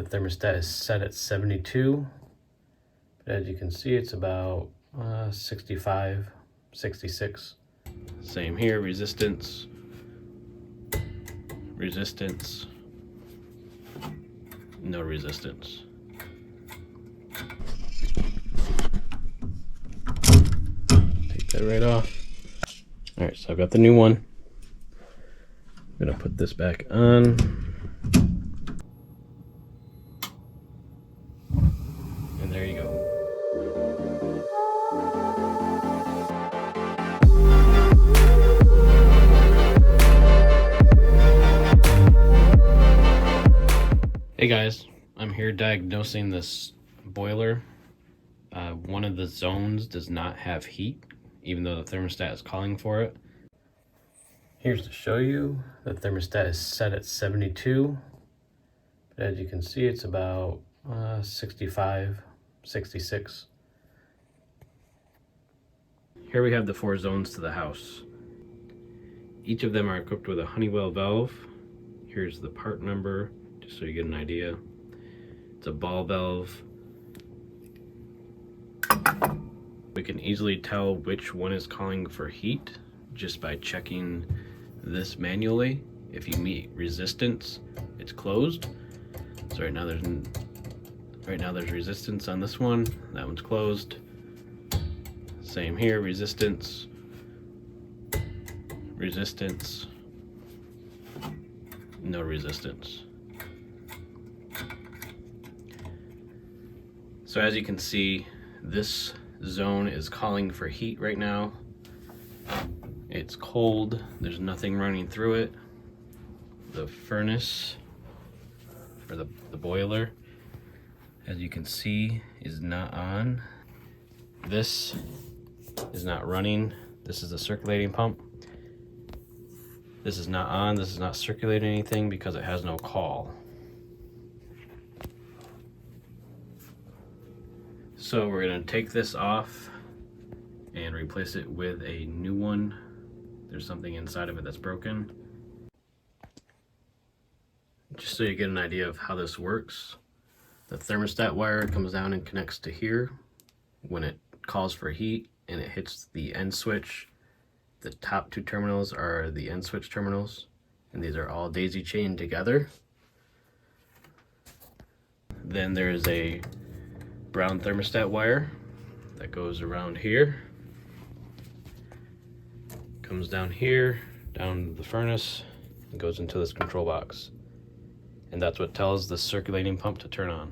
thermostat is set at 72, but as you can see, it's about 65, 66. Same here, resistance, resistance, no resistance. Take that right off. All right, so I've got the new one. I'm gonna put this back on. And there you go. Hey guys, I'm here diagnosing this boiler. One of the zones does not have heat, even though the thermostat is calling for it. Here's to show you, the thermostat is set at 72, but as you can see, it's about 65, 66. Here we have the 4 zones to the house. Each of them are equipped with a Honeywell valve. Here's the part number, just so you get an idea. It's a ball valve. We can easily tell which one is calling for heat just by checking this manually. If you meet resistance, it's closed. So right now there's resistance on this one. That one's closed. Same here, resistance, resistance, no resistance. So as you can see, this zone is calling for heat right now. It's cold, there's nothing running through it. The furnace, or the boiler, as you can see, is not on. This is not running. This is the circulating pump. This is not on, this is not circulating anything because it has no call. So we're gonna take this off and replace it with a new one. There's something inside of it that's broken. Just so you get an idea of how this works, the thermostat wire comes down and connects to here. When it calls for heat and it hits the end switch, the top 2 terminals are the end switch terminals, and these are all daisy chained together. Then there's a brown thermostat wire that goes around here, comes down here, down the furnace, and goes into this control box. And that's what tells the circulating pump to turn on.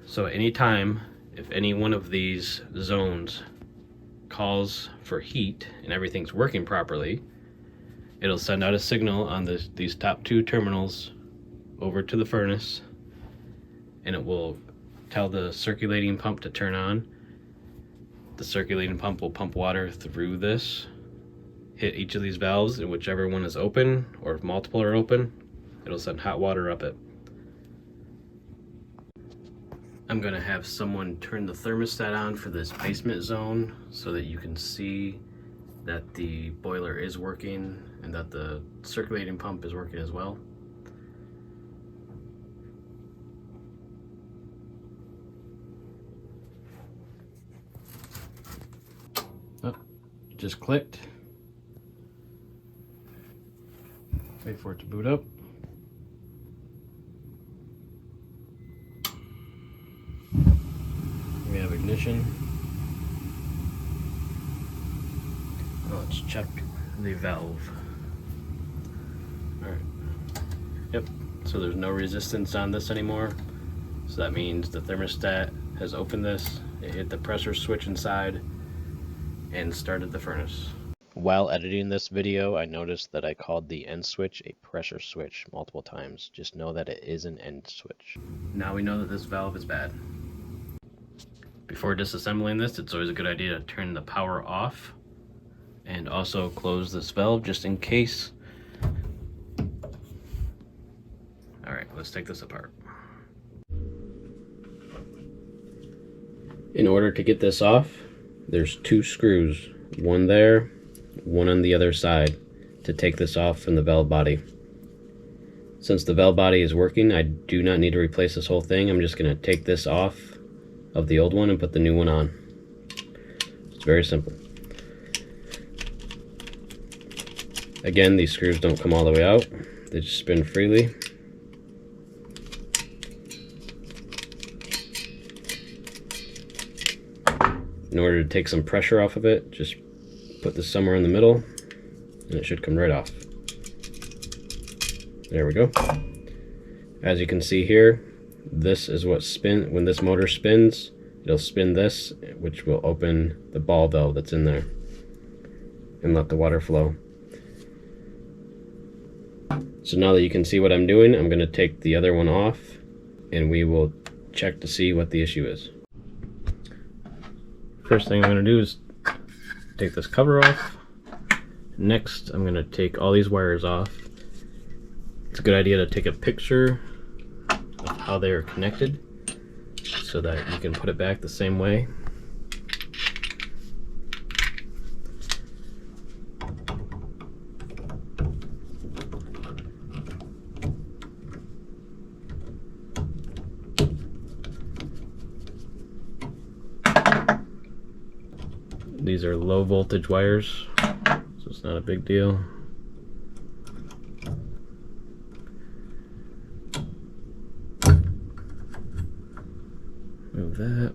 So anytime, if any one of these zones calls for heat and everything's working properly, it'll send out a signal on these top 2 terminals over to the furnace, and it will tell the circulating pump to turn on. The circulating pump will pump water through this, hit each of these valves, and whichever one is open, or if multiple are open, it'll send hot water up it. I'm gonna have someone turn the thermostat on for this basement zone so that you can see that the boiler is working and that the circulating pump is working as well. Oh, it just clicked. Wait for it to boot up. We have ignition. Now let's check the valve. Alright. Yep, so there's no resistance on this anymore. So that means the thermostat has opened this, it hit the pressure switch inside, and started the furnace. While editing this video, I noticed that I called the end switch a pressure switch multiple times. Just know that it is an end switch. Now we know that this valve is bad. Before disassembling this, it's always a good idea to turn the power off and also close this valve just in case. All right, let's take this apart. In order to get this off, there's 2 screws, one there, one on the other side, to take this off from the valve body. Since the valve body is working, I do not need to replace this whole thing. I'm just going to take this off of the old one and put the new one on. It's very simple. Again, these screws don't come all the way out. They just spin freely. In order to take some pressure off of it, just put this somewhere in the middle and it should come right off. There we go. As you can see here, this is what when this motor spins, it'll spin this, which will open the ball valve that's in there and let the water flow. So now that you can see what I'm doing, I'm going to take the other one off and we will check to see what the issue is. First thing I'm going to do is take this cover off. Next, I'm going to take all these wires off. It's a good idea to take a picture of how they are connected so that you can put it back the same way. These are low voltage wires, so it's not a big deal. Move that.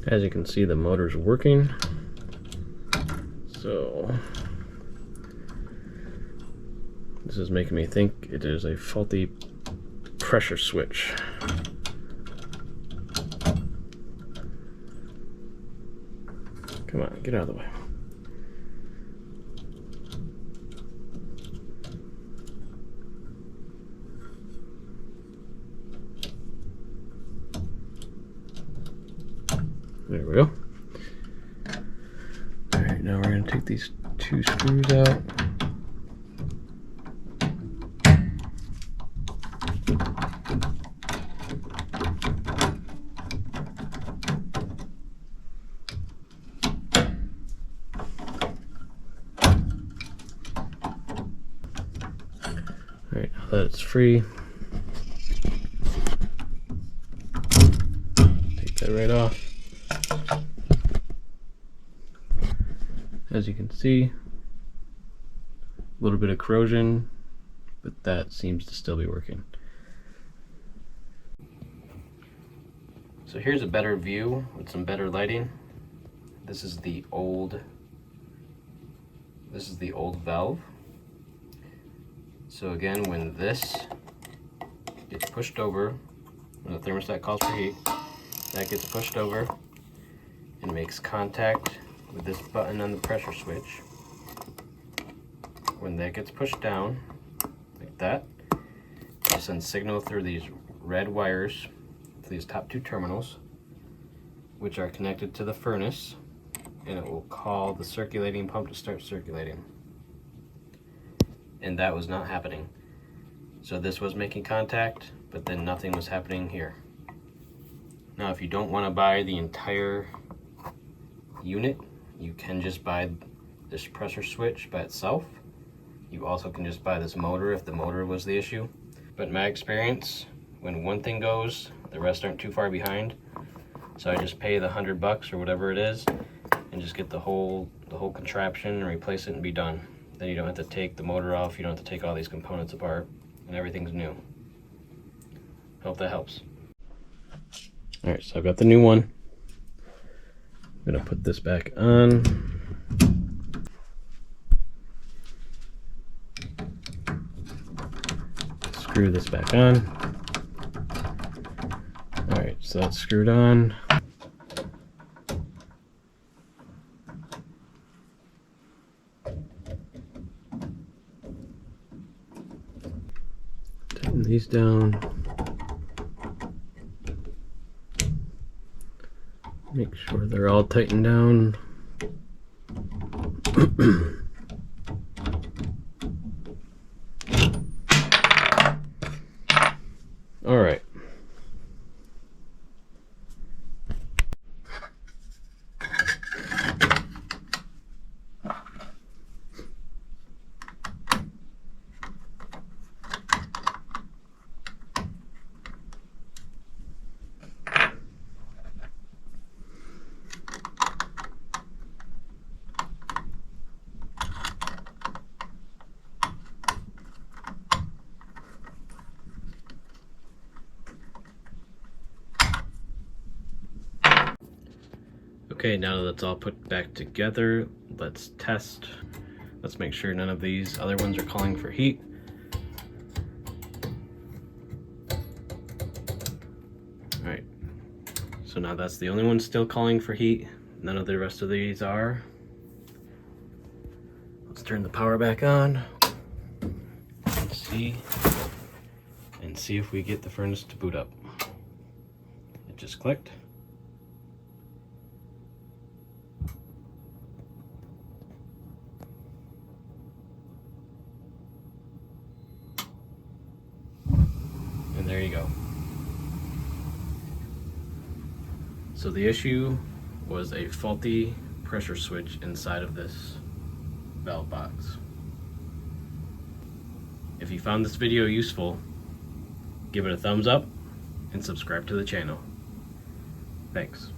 As you can see, the motor's working. So this is making me think it is a faulty pressure switch. Come on, get out of the way. There we go. Alright, now we're going to take these two screws out. Alright, now that it's free, take that right off. As you can see, a little bit of corrosion, but that seems to still be working. So here's a better view with some better lighting. This is the old valve. So again, when this gets pushed over, when the thermostat calls for heat, that gets pushed over and makes contact with this button on the pressure switch. When that gets pushed down, like that, it sends signal through these red wires to these top two terminals, which are connected to the furnace, and it will call the circulating pump to start circulating. And that was not happening. So this was making contact, but then nothing was happening here. Now, if you don't want to buy the entire unit, you can just buy this pressure switch by itself. You also can just buy this motor if the motor was the issue. But in my experience, when one thing goes, the rest aren't too far behind. So I just pay the $100 or whatever it is and just get the whole contraption and replace it and be done. Then you don't have to take the motor off, you don't have to take all these components apart, and everything's new. Hope that helps. Alright, so I've got the new one. I'm going to put this back on. Screw this back on. Alright, so that's screwed on. Tighten these down. Make sure they're all tightened down. All right. Okay, now that it's all put back together, let's test. Let's make sure none of these other ones are calling for heat. Alright, so now that's the only one still calling for heat. None of the rest of these are. Let's turn the power back on. Let's see if we get the furnace to boot up. It just clicked. And there you go. So the issue was a faulty pressure switch inside of this valve box. If you found this video useful, give it a thumbs up and subscribe to the channel. Thanks.